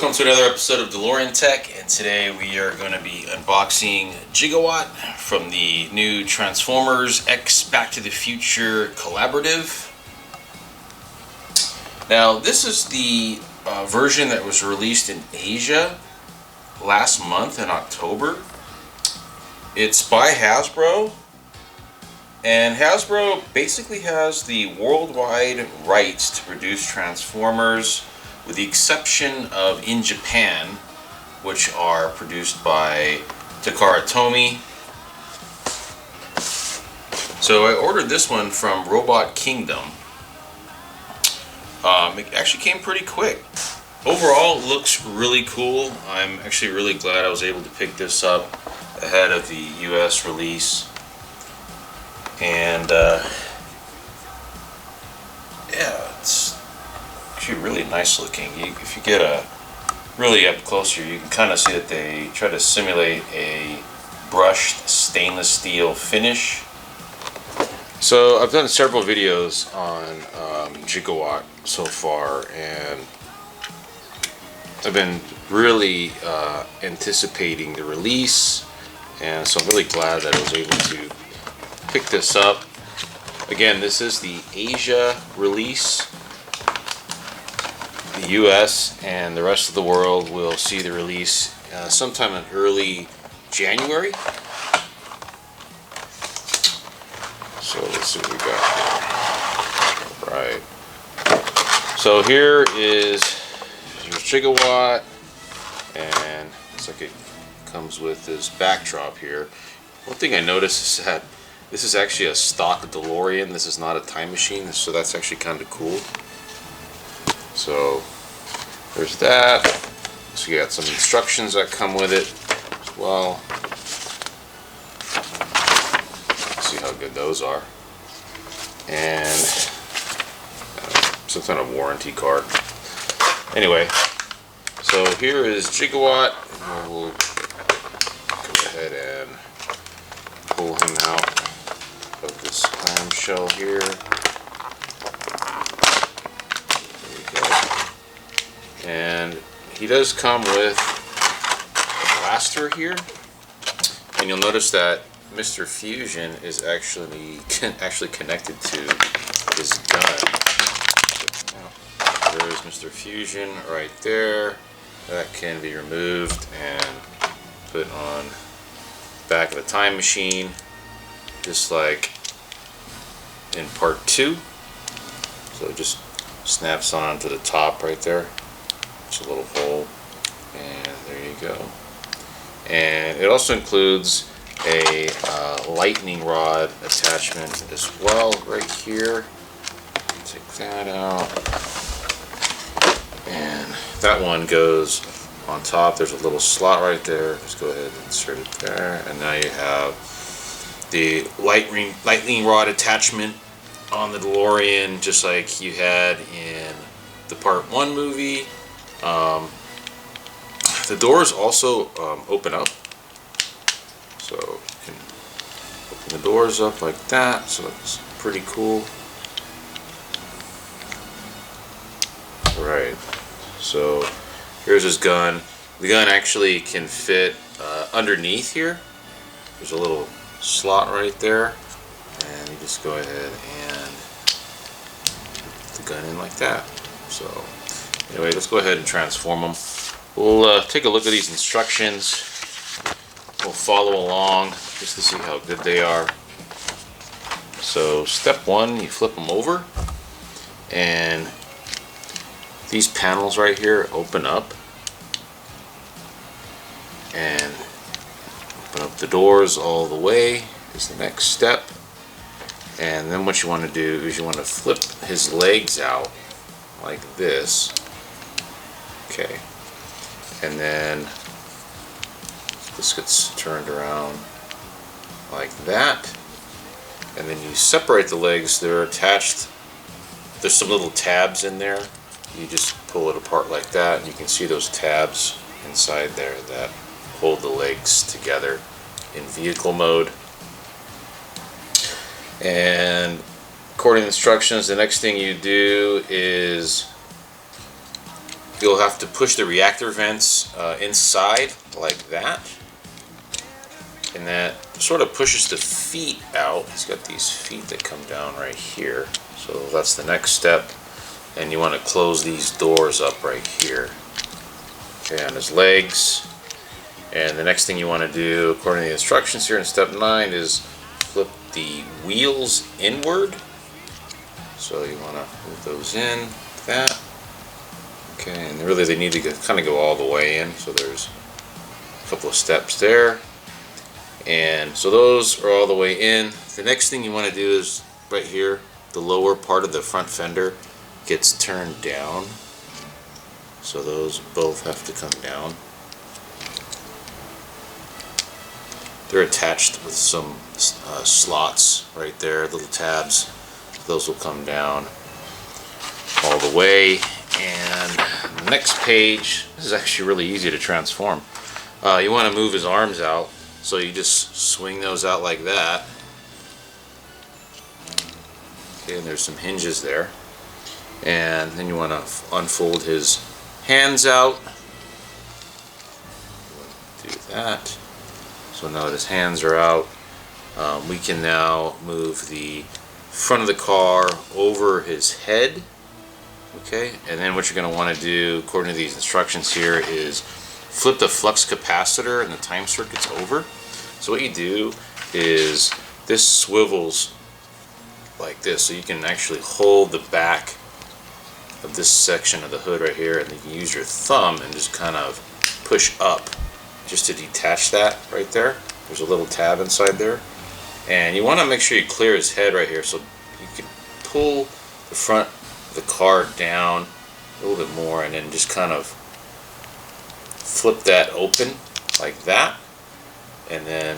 Welcome to another episode of DeLorean Tech, and today we are going to be unboxing Gigawatt from the new Transformers X Back to the Future collaborative. Now, this is the version that was released in Asia last month in October. It's by Hasbro, and Hasbro basically has the worldwide rights to produce Transformers, with the exception of in Japan, which are produced by Takara. So I ordered this one from RobotKingdom. It actually came pretty quick. Overall, it looks really cool. I'm actually really glad I was able to pick this up ahead of the US release. And yeah, it's actually really nice looking. If you get a really up close here, you can kind of see that they try to simulate a brushed stainless steel finish. So I've done several videos on Gigawatt so far, and I've been really anticipating the release, and so I'm really glad that I was able to pick this up. Again, this is the Asia release. The US and the rest of the world will see the release sometime in early January. So let's see what we got here. Alright. So here is your Gigawatt, and looks like it comes with this backdrop here. One thing I noticed is that this is actually a stock DeLorean. This is not a time machine, so that's actually kind of cool. So there's that. So you got some instructions that come with it as well. Let's see how good those are. And some kind of warranty card. Anyway, so here is Gigawatt. We'll go ahead and pull him out of this clamshell here. And he does come with a blaster here, and you'll notice that Mr. Fusion is actually connected to his gun. There is Mr. Fusion right there. That can be removed and put on the back of a time machine, just like in part 2. So it just snaps on to the top right there. It's a little hole, and there you go. And it also includes a lightning rod attachment as well right here. Take that out, and that one goes on top. There's a little slot right there. Just go ahead and insert it there, and now you have the lightning rod attachment on the DeLorean, just like you had in the Part 1 movie. The doors also open up, so you can open the doors up like that, so it's pretty cool. Alright, so here's his gun. The gun actually can fit underneath here. There's a little slot right there, and you just go ahead and put the gun in like that. So anyway, let's go ahead and transform them. We'll take a look at these instructions. We'll follow along just to see how good they are. So step 1, you flip them over, and these panels right here open up, and open up the doors all the way is the next step. And then what you want to do is you want to flip his legs out like this. Okay, and then this gets turned around like that, and then you separate the legs. They're attached, there's some little tabs in there. You just pull it apart like that, and you can see those tabs inside there that hold the legs together in vehicle mode. And according to instructions, the next thing you do is you'll have to push the reactor vents inside like that, and that sort of pushes the feet out. He's got these feet that come down right here, so that's the next step. And you want to close these doors up right here, okay, on his legs. And the next thing you want to do, according to the instructions here in step 9, is flip the wheels inward. So you want to move those in like that. Okay, and really they need to kind of go all the way in, so there's a couple of steps there. And so those are all the way in. The next thing you want to do is right here, the lower part of the front fender gets turned down. So those both have to come down. They're attached with some slots right there, little tabs. Those will come down all the way. And the next page, this is actually really easy to transform. You want to move his arms out, so you just swing those out like that. Okay, and there's some hinges there. And then you want to unfold his hands out. Do that. So now that his hands are out, we can now move the front of the car over his head. Okay, and then what you're going to want to do, according to these instructions here, is flip the flux capacitor and the time circuits over. So what you do is this swivels like this, so you can actually hold the back of this section of the hood right here, and you can use your thumb and just kind of push up just to detach that right there. There's a little tab inside there, and you want to make sure you clear his head right here, so you can pull the front of the car down a little bit more, and then just kind of flip that open like that, and then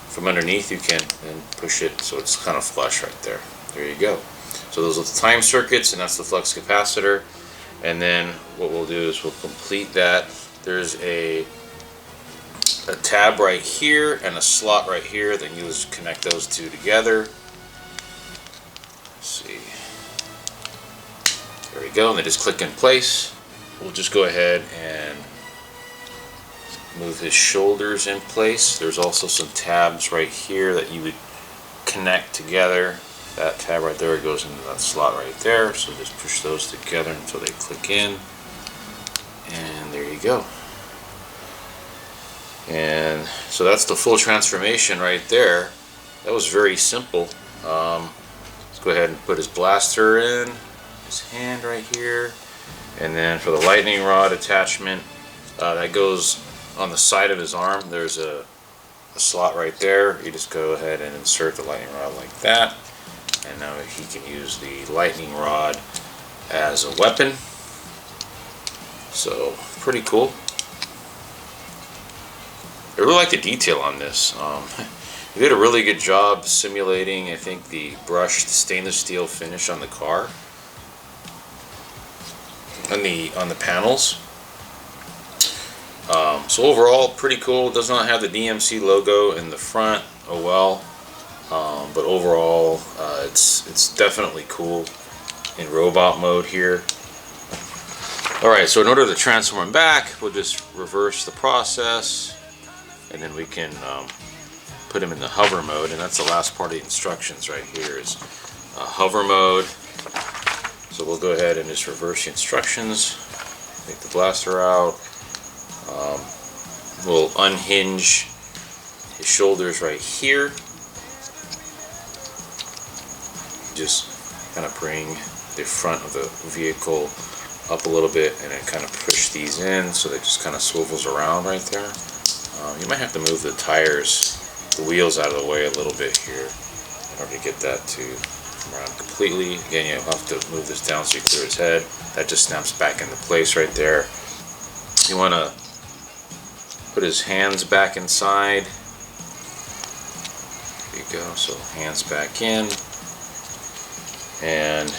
from underneath you can then push it so it's kind of flush right there. There you go. So those are the time circuits, and that's the flux capacitor. And then what we'll do is we'll complete that. There's a tab right here and a slot right here. Then you just connect those two together. Let's see. There we go, and they just click in place. We'll just go ahead and move his shoulders in place. There's also some tabs right here that you would connect together. That tab right there goes into that slot right there, so just push those together until they click in, and there you go. And so that's the full transformation right there. That was very simple. Let's go ahead and put his blaster in, his hand right here, and then for the lightning rod attachment, that goes on the side of his arm. There's a slot right there. You just go ahead and insert the lightning rod like that. And now he can use the lightning rod as a weapon. So, pretty cool. I really like the detail on this. They did a really good job simulating, I think, the brushed stainless steel finish on the car. On the panels. So overall, pretty cool. It does not have the DMC logo in the front. Oh well. But overall, it's definitely cool in robot mode here. Alright, so in order to transform him back, we'll just reverse the process, and then we can put him in the hover mode, and that's the last part of the instructions right here is hover mode. So we'll go ahead and just reverse the instructions, take the blaster out, we'll unhinge his shoulders right here. Just kind of bring the front of the vehicle up a little bit and then kind of push these in so they just kind of swivels around right there. You might have to move the tires, the wheels out of the way a little bit here in order to get that to come around completely. Again, you'll have to move this down so you clear his head. That just snaps back into place right there. You want to put his hands back inside. There you go, so hands back in. And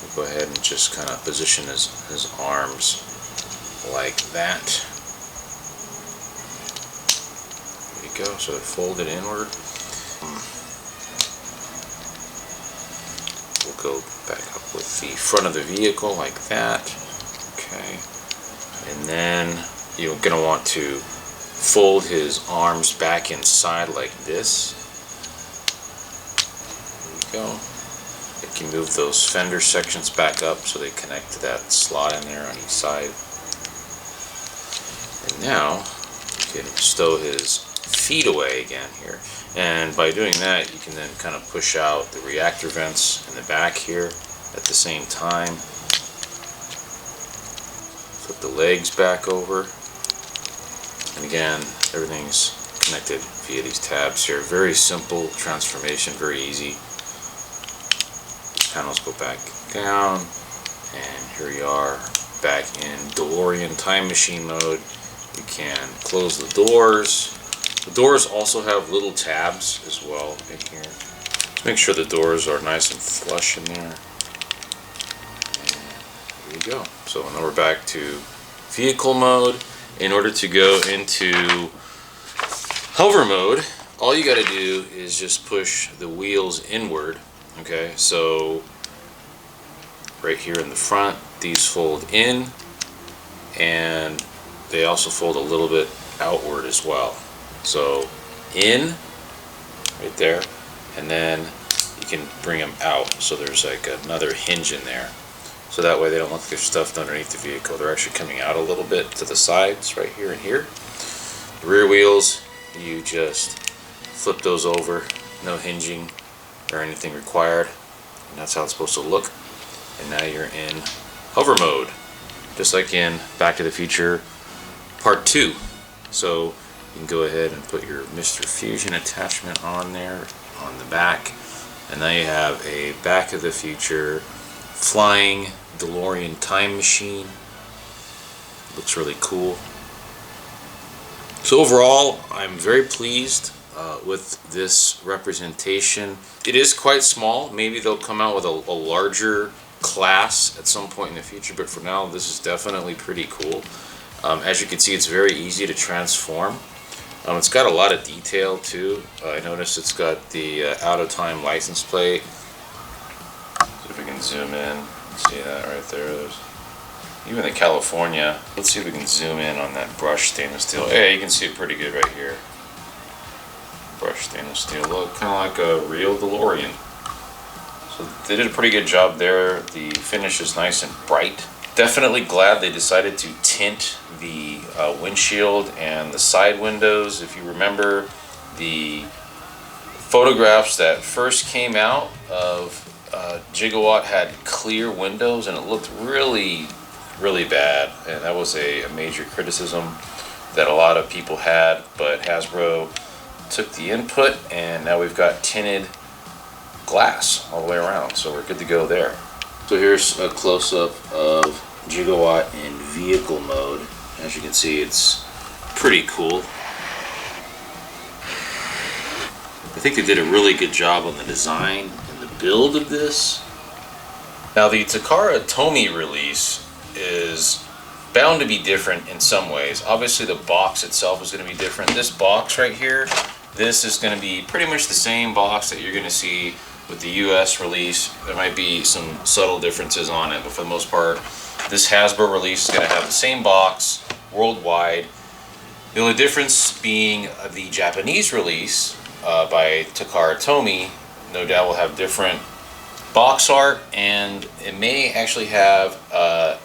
we'll go ahead and just kind of position his arms like that. There you go, so they're folded inward. We'll go back up with the front of the vehicle like that. Okay. And then you're going to want to fold his arms back inside like this. There you go. You can move those fender sections back up so they connect to that slot in there on each side. And now you can stow his feet away again here. And by doing that, you can then kind of push out the reactor vents in the back here at the same time. Flip the legs back over. And again, everything's connected via these tabs here. Very simple transformation, very easy. Panels go back down, and here we are back in DeLorean time machine mode. You can close the doors. The doors also have little tabs as well in here. Just make sure the doors are nice and flush in there. And here we go. So now we're back to vehicle mode. In order to go into hover mode, all you got to do is just push the wheels inward. Okay, so right here in the front, these fold in, and they also fold a little bit outward as well. So in, right there, and then you can bring them out. So there's like another hinge in there. So that way they don't look like they're stuffed underneath the vehicle. They're actually coming out a little bit to the sides, right here and here. The rear wheels, you just flip those over, no hinging or anything required, and that's how it's supposed to look. And now you're in hover mode, just like in Back to the Future Part 2. So you can go ahead and put your Mr. Fusion attachment on there on the back, and now you have a Back to the Future flying DeLorean time machine. Looks really cool. So overall, I'm very pleased with this representation. It is quite small. Maybe they'll come out with a larger class at some point in the future, but for now this is definitely pretty cool. As you can see, it's very easy to transform. It's got a lot of detail too. I noticed it's got the out of time license plate. So if we can zoom in, see that right there. There's even the California. Let's see if we can zoom in on that brushed stainless steel. Yeah, you can see it pretty good right here. Brushed stainless steel, look kind of like a real DeLorean. So they did a pretty good job there. The finish is nice and bright. Definitely glad they decided to tint the windshield and the side windows. If you remember the photographs that first came out of Gigawatt had clear windows and it looked really bad, and that was a major criticism that a lot of people had, but Hasbro took the input and now we've got tinted glass all the way around, so we're good to go there. So here's a close-up of Gigawatt in vehicle mode. As you can see, it's pretty cool. I think they did a really good job on the design and the build of this. Now the Takara Tomy release is bound to be different in some ways. Obviously the box itself is going to be different. This box right here, this is going to be pretty much the same box that you're going to see with the US release. There might be some subtle differences on it, but for the most part, this Hasbro release is going to have the same box worldwide. The only difference being the Japanese release by Takara Tomy, no doubt will have different box art, and it may actually have a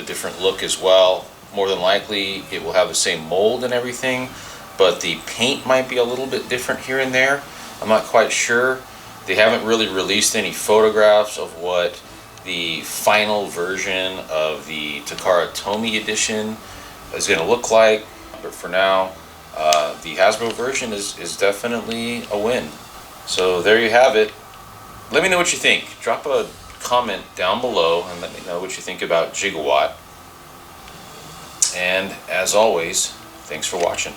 different look as well. More than likely it will have the same mold and everything, but the paint might be a little bit different here and there. I'm not quite sure. They haven't really released any photographs of what the final version of the Takara Tomy edition is going to look like, but for now the Hasbro version is definitely a win. So there you have it. Let me know what you think. Drop a comment down below and let me know what you think about Gigawatt. And as always, thanks for watching.